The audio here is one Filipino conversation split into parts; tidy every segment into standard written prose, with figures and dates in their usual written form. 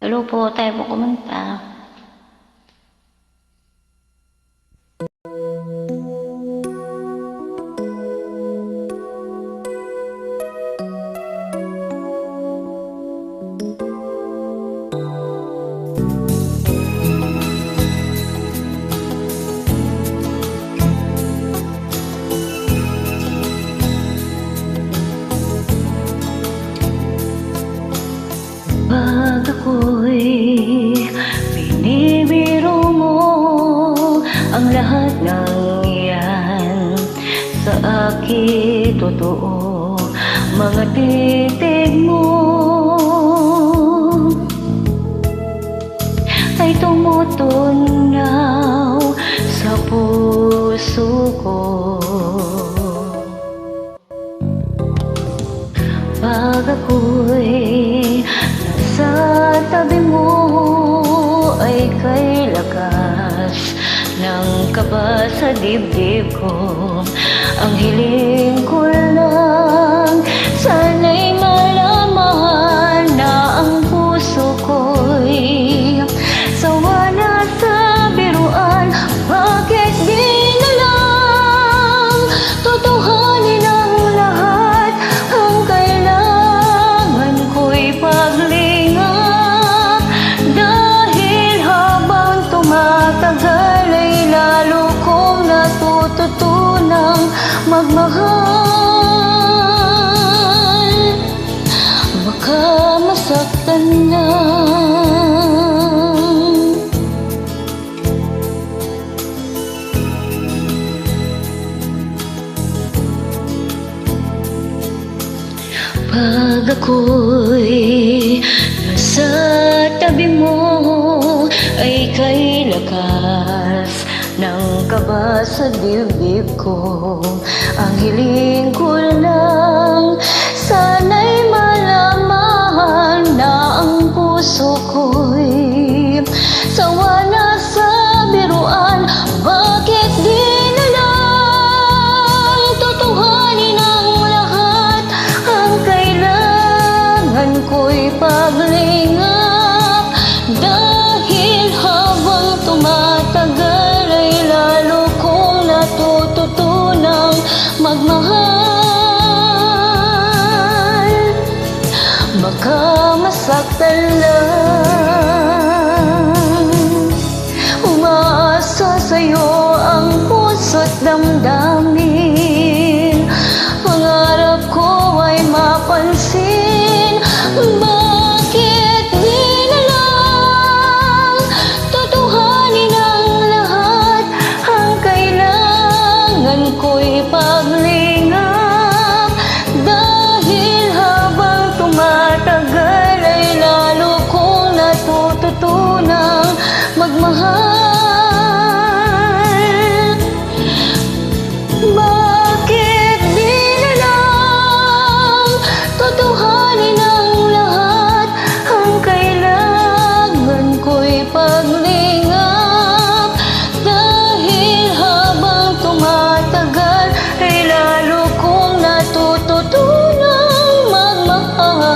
Hello po, tayo po kumanta. Pag ako'y binibiro mo ang lahat ng iyan sa akin totoo, mga titig mo ay tumutunaw sa puso ko. Pag ako'y sa tabi mo ay kay lakas ng kaba sa dibdib ko. Ang hiling ko lang, sana'y malaman na ang puso ko'y sawa na sa biruan. Bakit di na lang tutuhanin ang lahat? Ang kailangan ko'y paglingap, dahil habang tumatagal ay lalo kong natututunang magmahal. Baka masaktan na. Pag ako'y nasa tabi mo ay kay lakas ng kaba sa dibdib ko. Ang hiling ko lang, sana'y malaman na ang puso ko'y sawa na sa biruan. Bakit di na lang tutuhanin ang lahat? Ang kailangan ko'y paglingap, dahil habang tumatagal ay lalo kong natututunang magmahal. Baka masaktan lang, umaasa sa'yo ang puso't damdamin. Pangarap ko ay mapansin. Bakit di na lang tutuhanin ang lahat? Ang kailangan ko'y paglingap, dahil habang tumatagal ay lalo kong natututunang magmahal. Bakit di na lang tutuhanin ang lahat? Ang kailangan ko'y paglingap, dahil habang tumatagal ay lalo kong natututunang magmahal.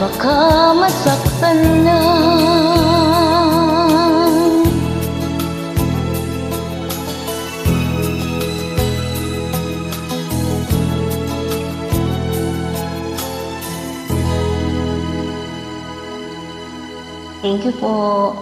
Baka masaktan na. Thank you po.